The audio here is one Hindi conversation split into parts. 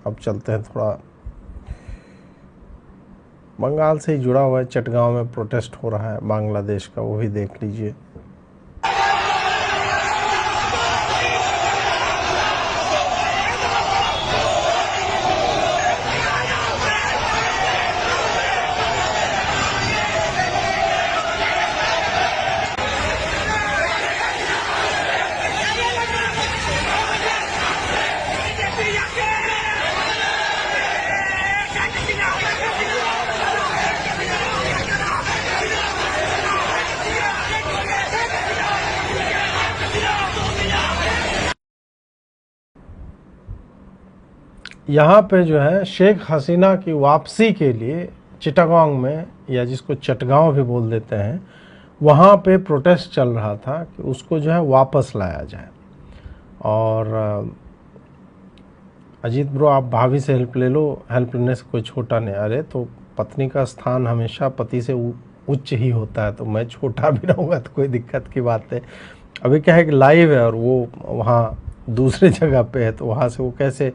अब चलते हैं थोड़ा बंगाल से ही जुड़ा हुआ है। चटगांव में प्रोटेस्ट हो रहा है बांग्लादेश का, वो भी देख लीजिए। यहाँ पे जो है शेख हसीना की वापसी के लिए चिटागोंग में, या जिसको चटगांव भी बोल देते हैं, वहाँ पे प्रोटेस्ट चल रहा था कि उसको जो है वापस लाया जाए। और अजीत ब्रो, आप भाभी से हेल्प ले लो, हेल्प लेने से कोई छोटा नहीं। अरे तो पत्नी का स्थान हमेशा पति से उच्च ही होता है, तो मैं छोटा भी रहूँगा तो कोई दिक्कत की बात है। अभी क्या है कि लाइव है और वो वहाँ दूसरे जगह पे है, तो वहाँ से वो कैसे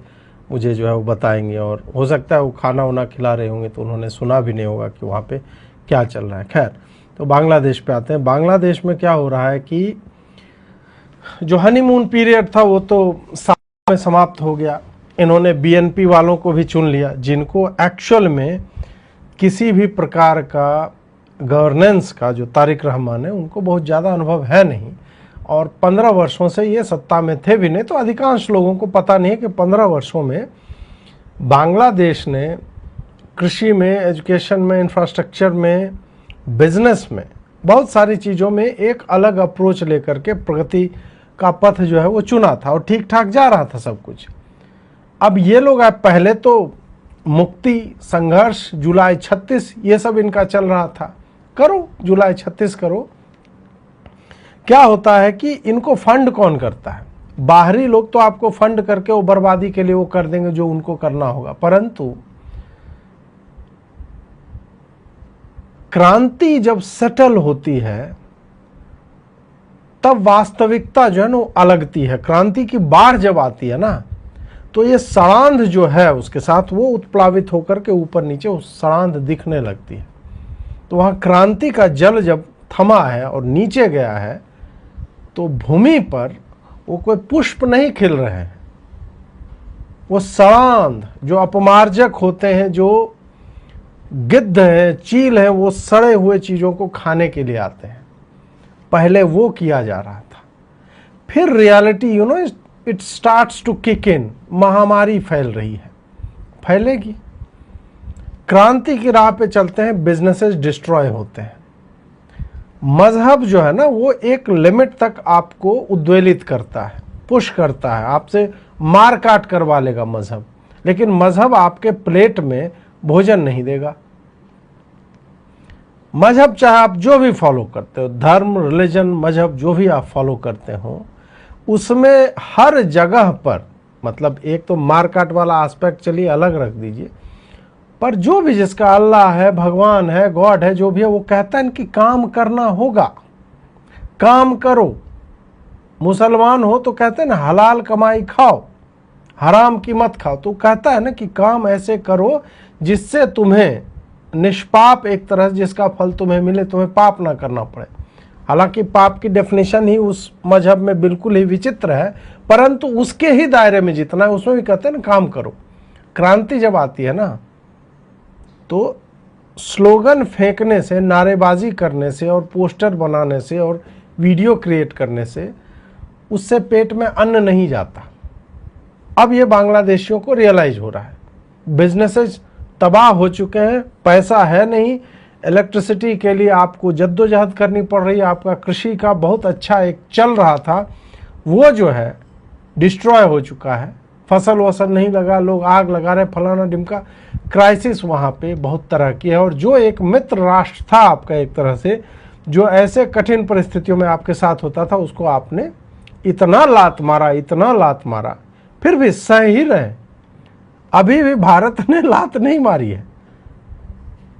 मुझे जो है वो बताएंगे। और हो सकता है वो खाना वाना खिला रहे होंगे तो उन्होंने सुना भी नहीं होगा कि वहाँ पे क्या चल रहा है। खैर, तो बांग्लादेश पे आते हैं। बांग्लादेश में क्या हो रहा है कि जो हनीमून पीरियड था वो तो साल में समाप्त हो गया। इन्होंने बीएनपी वालों को भी चुन लिया, जिनको एक्चुअल में किसी भी प्रकार का गवर्नेंस का, जो तारिक रहमान है, उनको बहुत ज़्यादा अनुभव है नहीं। और 15 वर्षों से ये सत्ता में थे भी नहीं, तो अधिकांश लोगों को पता नहीं है कि 15 वर्षों में बांग्लादेश ने कृषि में, एजुकेशन में, इंफ्रास्ट्रक्चर में, बिजनेस में, बहुत सारी चीज़ों में एक अलग अप्रोच लेकर के प्रगति का पथ जो है वो चुना था और ठीक ठाक जा रहा था सब कुछ। अब ये लोग पहले तो मुक्ति संघर्ष, जुलाई 36, ये सब इनका चल रहा था। करो जुलाई 36 करो। क्या होता है कि इनको फंड कौन करता है? बाहरी लोग तो आपको फंड करके वो बर्बादी के लिए वो कर देंगे जो उनको करना होगा, परंतु क्रांति जब सेटल होती है तब वास्तविकता जो है ना वो अलगती है। क्रांति की बाढ़ जब आती है ना, तो ये सड़ांध जो है उसके साथ वो उत्प्लावित होकर के ऊपर नीचे वो सड़ांध दिखने लगती है। तो वहाँ क्रांति का जल जब थमा है और नीचे गया है, तो भूमि पर वो कोई पुष्प नहीं खिल रहे हैं। वो सड़ांध, जो अपमार्जक होते हैं, जो गिद्ध हैं, चील हैं, वो सड़े हुए चीज़ों को खाने के लिए आते हैं। पहले वो किया जा रहा था। फिर reality it starts to kick in. महामारी फैल रही है, फैलेगी। क्रांति की राह पे चलते हैं, बिजनेसेस डिस्ट्रॉय होते हैं। मजहब जो है ना वो एक लिमिट तक आपको उद्वेलित करता है, पुश करता है, आपसे मार काट करवा लेगा मजहब, लेकिन मजहब आपके प्लेट में भोजन नहीं देगा। मजहब चाहे आप जो भी फॉलो करते हो, धर्म, रिलीजन, मजहब जो भी आप फॉलो करते हो, उसमें हर जगह पर, मतलब एक तो मार काट वाला एस्पेक्ट चलिए अलग रख दीजिए, पर जो भी जिसका अल्लाह है, भगवान है, गॉड है, जो भी है, वो कहता है कि काम करना होगा, काम करो। मुसलमान हो तो कहते हैं ना हलाल कमाई खाओ, हराम की मत खाओ। तो कहता है ना कि काम ऐसे करो जिससे तुम्हें निष्पाप, एक तरह से जिसका फल तुम्हें मिले, तुम्हें पाप ना करना पड़े। हालांकि पाप की डेफिनेशन ही उस मजहब में बिल्कुल ही विचित्र है, परंतु उसके ही दायरे में जितना है उसमें भी कहते हैं ना काम करो। क्रांति जब आती है ना, तो स्लोगन फेंकने से, नारेबाजी करने से और पोस्टर बनाने से और वीडियो क्रिएट करने से, उससे पेट में अन्न नहीं जाता। अब ये बांग्लादेशियों को रियलाइज हो रहा है। बिजनेसेस तबाह हो चुके हैं, पैसा है नहीं, इलेक्ट्रिसिटी के लिए आपको जद्दोजहद करनी पड़ रही है। आपका कृषि का बहुत अच्छा एक चल रहा था, वो जो है डिस्ट्रॉय हो चुका है। फसल वसल नहीं लगा, लोग आग लगा रहे, फलाना ढिमका। क्राइसिस वहाँ पे बहुत तरह की है। और जो एक मित्र राष्ट्र था आपका, एक तरह से जो ऐसे कठिन परिस्थितियों में आपके साथ होता था, उसको आपने इतना लात मारा, इतना लात मारा, फिर भी सह ही रहे। अभी भी भारत ने लात नहीं मारी है,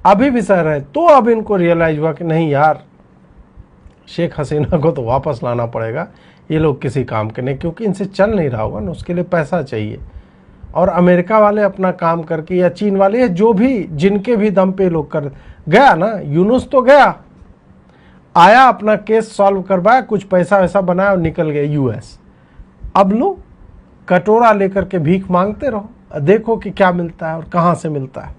अभी भी सह रहे। तो अब इनको रियलाइज हुआ कि नहीं यार, शेख हसीना को तो वापस लाना पड़ेगा, ये लोग किसी काम के नहीं, क्योंकि इनसे चल नहीं रहा होगा ना, उसके लिए पैसा चाहिए। और अमेरिका वाले अपना काम करके या चीन वाले या जो भी जिनके भी दम पे लोग कर गया ना, यूनुस तो गया, आया, अपना केस सॉल्व करवाया, कुछ पैसा वैसा बनाया और निकल गया यूएस। अब लो कटोरा लेकर के भीख मांगते रहो, देखो कि क्या मिलता है और कहाँ से मिलता है।